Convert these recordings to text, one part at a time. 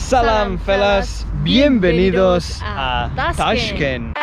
Salam fellas, bienvenidos a Tashkent.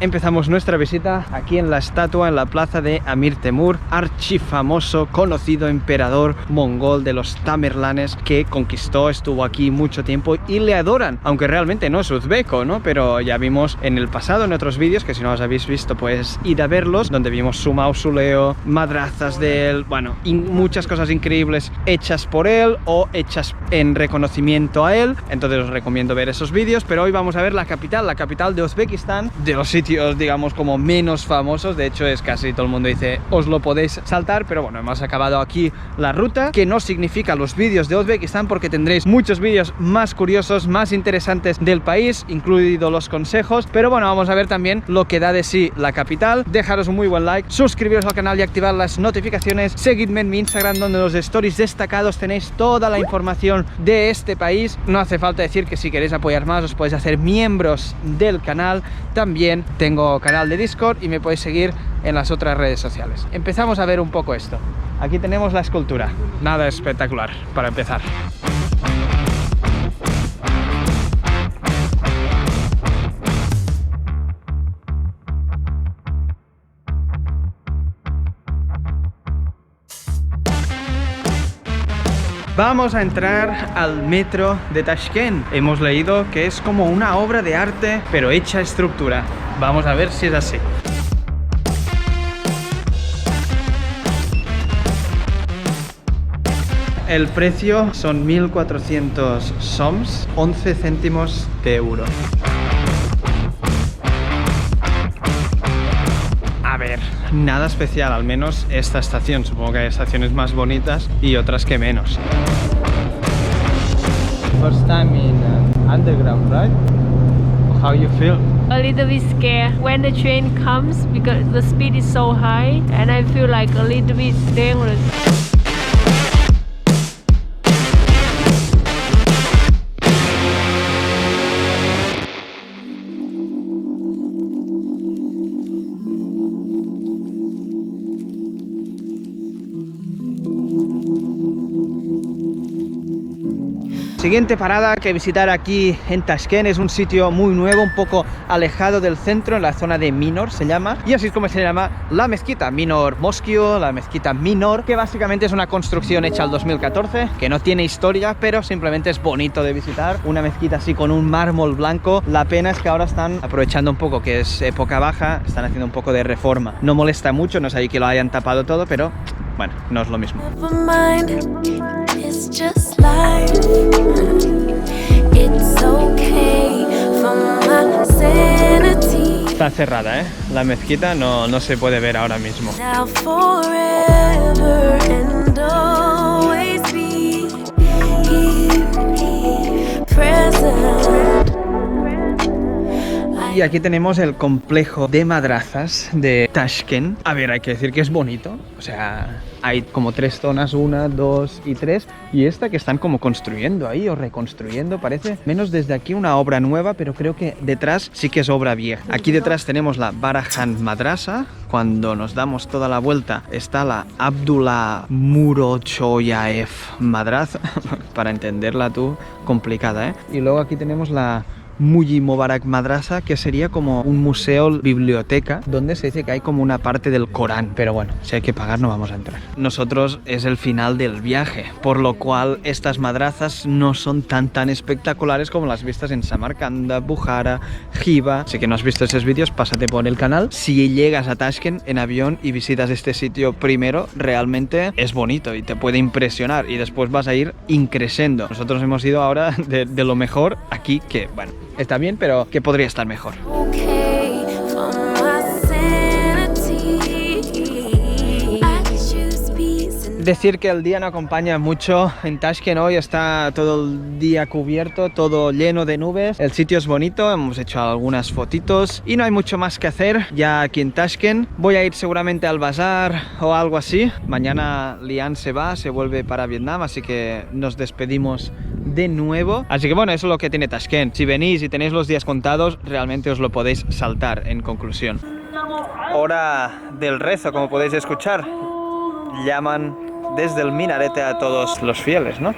Empezamos nuestra visita aquí en la estatua, en la plaza de Amir Temur, archifamoso, conocido emperador mongol de los Tamerlanes que conquistó, estuvo aquí mucho tiempo y le adoran, aunque realmente no es uzbeco, ¿no? Pero ya vimos en el pasado, en otros vídeos, que si no los habéis visto, pues id a verlos, donde vimos su mausoleo, madrazas de él, bueno, y muchas cosas increíbles hechas por él o hechas en reconocimiento a él. Entonces os recomiendo ver esos vídeos, pero hoy vamos a ver la capital de Uzbekistán, de los sitios digamos como menos famosos. De hecho es casi todo el mundo dice os lo podéis saltar, pero bueno, hemos acabado aquí la ruta, que no significa los vídeos de Uzbekistán, porque tendréis muchos vídeos más curiosos, más interesantes del país, incluido los consejos. Pero bueno, vamos a ver también lo que da de sí la capital. Dejaros un muy buen like, suscribiros al canal y activar las notificaciones, seguidme en mi Instagram, donde en los stories destacados tenéis toda la información de este país. No hace falta decir que si queréis apoyar más os podéis hacer miembros del canal. También tengo canal de Discord y me podéis seguir en las otras redes sociales. Empezamos a ver un poco esto. Aquí tenemos la escultura. Nada espectacular para empezar. Vamos a entrar al metro de Tashkent. Hemos leído que es como una obra de arte, pero hecha estructura. Vamos a ver si es así. El precio son 1400 soms, 11 céntimos de euro. A ver, nada especial, al menos esta estación. Supongo que hay estaciones más bonitas y otras que menos. First time in underground, right? How you feel? A little bit scared when the train comes because the speed is so high and I feel like a little bit dangerous. Siguiente parada que visitar aquí en Tashkent es un sitio muy nuevo, un poco alejado del centro, en la zona de Minor se llama, y así es como se llama la mezquita Minor Mosque, la mezquita Minor, que básicamente es una construcción hecha al 2014, que no tiene historia, pero simplemente es bonito de visitar. Una mezquita así con un mármol blanco. La pena es que ahora están aprovechando un poco que es época baja, están haciendo un poco de reforma. No molesta mucho, no es ahí que lo hayan tapado todo, pero bueno, no es lo mismo. It's just life. It's okay for my sanity. Está cerrada, la mezquita no se puede ver ahora mismo. Now forever and always be here, present. Y aquí tenemos el complejo de madrazas de Tashkent. A ver, hay que decir que es bonito. O sea, hay como 3 zonas, 1, 2 y 3. Y esta que están como construyendo ahí o reconstruyendo. Parece menos desde aquí una obra nueva, pero creo que detrás sí que es obra vieja. Aquí detrás tenemos la Barajan Madrasa. Cuando nos damos toda la vuelta está la Abdullah Murochoyaev Madrasa. Para entenderla tú, complicada, Y luego aquí tenemos la Muyi Mubarak Madrasa, que sería como un museo, biblioteca, donde se dice que hay como una parte del Corán. Pero bueno, si hay que pagar no vamos a entrar. Nosotros es el final del viaje, por lo cual estas madrazas no son tan espectaculares como las vistas en Samarcanda, Bukhara, Khiva. Si que no has visto esos vídeos, pásate por el canal. Si llegas a Tashkent en avión y visitas este sitio primero, realmente es bonito y te puede impresionar, y después vas a ir increciendo. Nosotros hemos ido ahora de lo mejor aquí, que bueno, está bien, pero que podría estar mejor. Decir que el día no acompaña mucho en Tashkent. Hoy está todo el día cubierto, todo lleno de nubes. El sitio es bonito, hemos hecho algunas fotitos y no hay mucho más que hacer ya aquí en Tashkent. Voy a ir seguramente al bazar o algo así. Mañana Lian se vuelve para Vietnam, así que nos despedimos de nuevo. Así que bueno, eso es lo que tiene Tashkent. Si venís y tenéis los días contados, realmente os lo podéis saltar, en conclusión. Hora del rezo, como podéis escuchar. Llaman desde el minarete a todos los fieles, ¿no?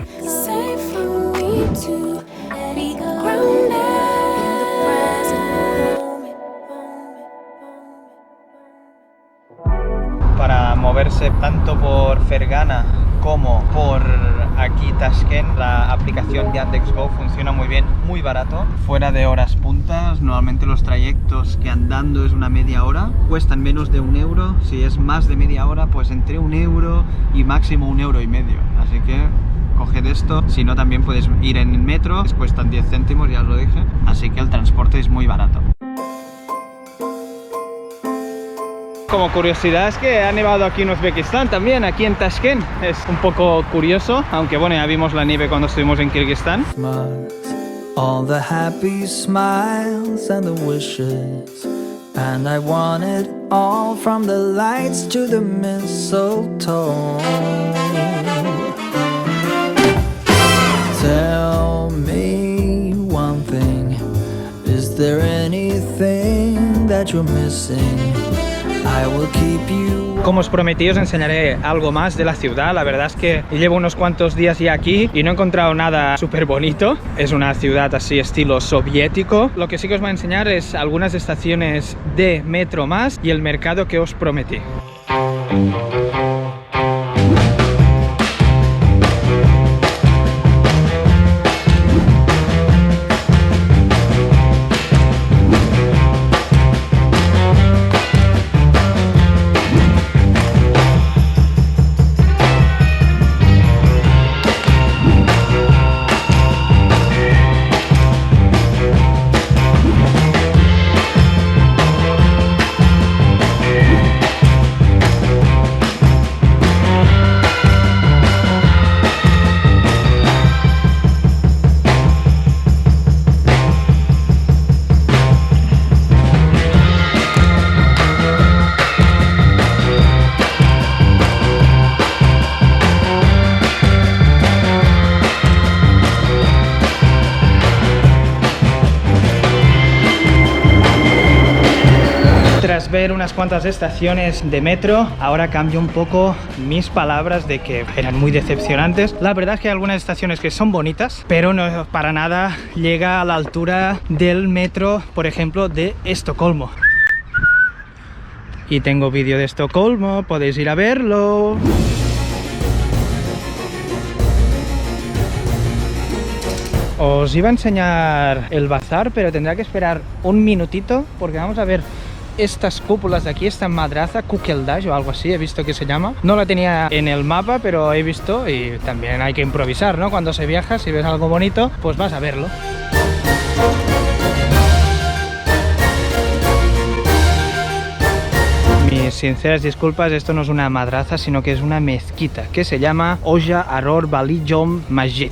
Para moverse tanto por Fergana como por aquí Tashkent, la aplicación Yandex.Go funciona muy bien, muy barato, fuera de horas puntas. Normalmente los trayectos que andando es una media hora, cuestan menos de 1 euro. Si es más de media hora, pues entre 1 euro y máximo 1,5 euros. Así que coged esto. Si no, también puedes ir en metro, cuestan 10 céntimos, ya os lo dije. Así que el transporte es muy barato. Como curiosidad es que ha nevado aquí en Uzbekistán también, aquí en Tashkent. Es un poco curioso, aunque bueno, ya vimos la nieve cuando estuvimos en Kirguistán. All the happy smiles and the wishes, and I want it all, from the lights to the mistletoe. Tell me one thing, is there anything that you're missing? I will keep you. Como os prometí, os enseñaré algo más de la ciudad. La verdad es que llevo unos cuantos días ya aquí y no he encontrado nada súper bonito. Es una ciudad así estilo soviético. Lo que sí que os voy a enseñar es algunas estaciones de metro más y el mercado que os prometí. Tras ver unas cuantas estaciones de metro, ahora cambio un poco mis palabras de que eran muy decepcionantes. La verdad es que hay algunas estaciones que son bonitas, pero no para nada llega a la altura del metro, por ejemplo, de Estocolmo. Y tengo vídeo de Estocolmo, podéis ir a verlo. Os iba a enseñar el bazar, pero tendrá que esperar un minutito porque vamos a ver estas cúpulas de aquí, esta madraza, Kukeldash o algo así, he visto que se llama. No la tenía en el mapa, pero he visto, y también hay que improvisar, ¿no? Cuando se viaja, si ves algo bonito, pues vas a verlo. Mis sinceras disculpas, esto no es una madraza, sino que es una mezquita, que se llama Hoja Aror Bali Jom Masjid.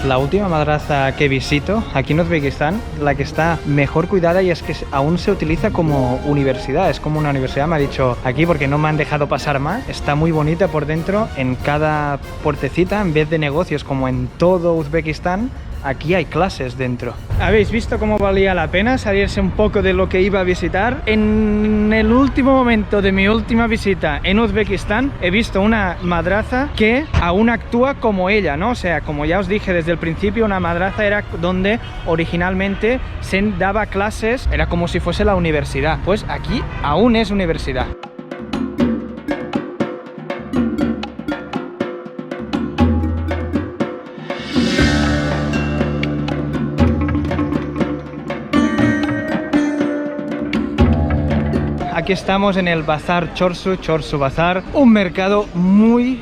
La última madraza que visito aquí en Uzbekistán, la que está mejor cuidada y es que aún se utiliza como universidad, es como una universidad, me ha dicho aquí, porque no me han dejado pasar más. Está muy bonita por dentro, en cada puertecita, en vez de negocios como en todo Uzbekistán, aquí hay clases dentro. ¿Habéis visto cómo valía la pena salirse un poco de lo que iba a visitar? En el último momento de mi última visita en Uzbekistán he visto una madraza que aún actúa como ella, ¿no? O sea, como ya os dije desde el principio, una madraza era donde originalmente se daba clases, era como si fuese la universidad. Pues aquí aún es universidad. Aquí estamos en el Bazar Chorsu Bazar, un mercado muy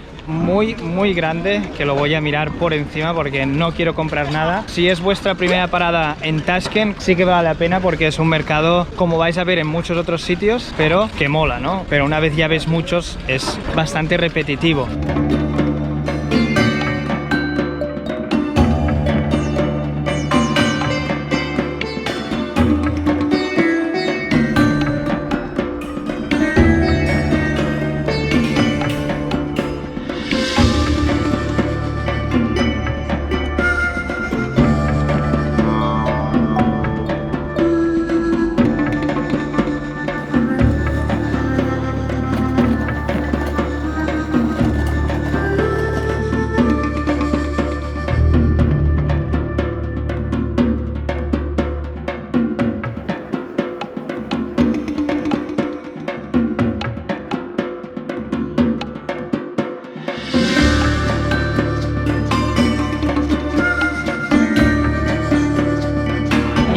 grande, que lo voy a mirar por encima porque no quiero comprar nada. Si es vuestra primera parada en Tashkent, sí que vale la pena porque es un mercado, como vais a ver en muchos otros sitios, pero que mola, ¿no? Pero una vez ya ves muchos, es bastante repetitivo.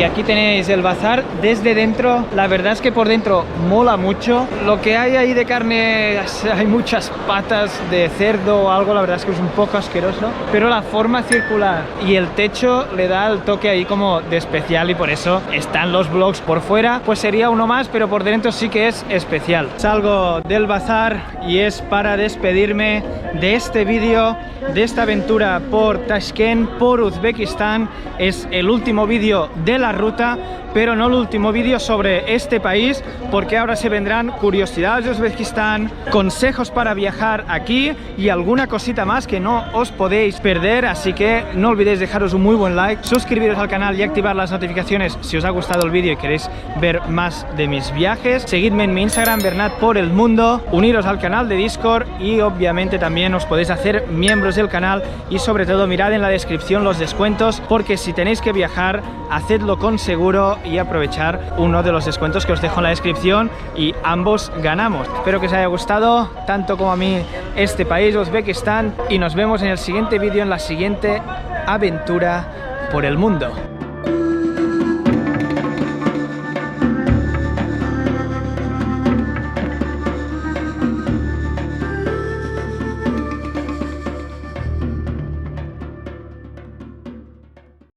Y aquí tenéis el bazar desde dentro. La verdad es que por dentro mola mucho. Lo que hay ahí de carne, hay muchas patas de cerdo o algo, la verdad es que es un poco asqueroso. Pero la forma circular y el techo le da el toque ahí como de especial, y por eso están los vlogs por fuera. Pues sería uno más, pero por dentro sí que es especial. Salgo del bazar y es para despedirme de este vídeo, de esta aventura por Tashkent, por Uzbekistán. Es el último vídeo de la ruta, pero no el último vídeo sobre este país, porque ahora se vendrán curiosidades de Uzbekistán, consejos para viajar aquí y alguna cosita más que no os podéis perder. Así que no olvidéis dejaros un muy buen like, suscribiros al canal y activar las notificaciones si os ha gustado el vídeo y queréis ver más de mis viajes. Seguidme en mi Instagram, Bernat por el mundo, uniros al canal de Discord y obviamente también os podéis hacer miembros del canal, y sobre todo mirad en la descripción los descuentos, porque si tenéis que viajar, hacedlo con seguro y aprovechar uno de los descuentos que os dejo en la descripción y ambos ganamos. Espero que os haya gustado tanto como a mí este país, Uzbekistán, y nos vemos en el siguiente vídeo, en la siguiente aventura por el mundo.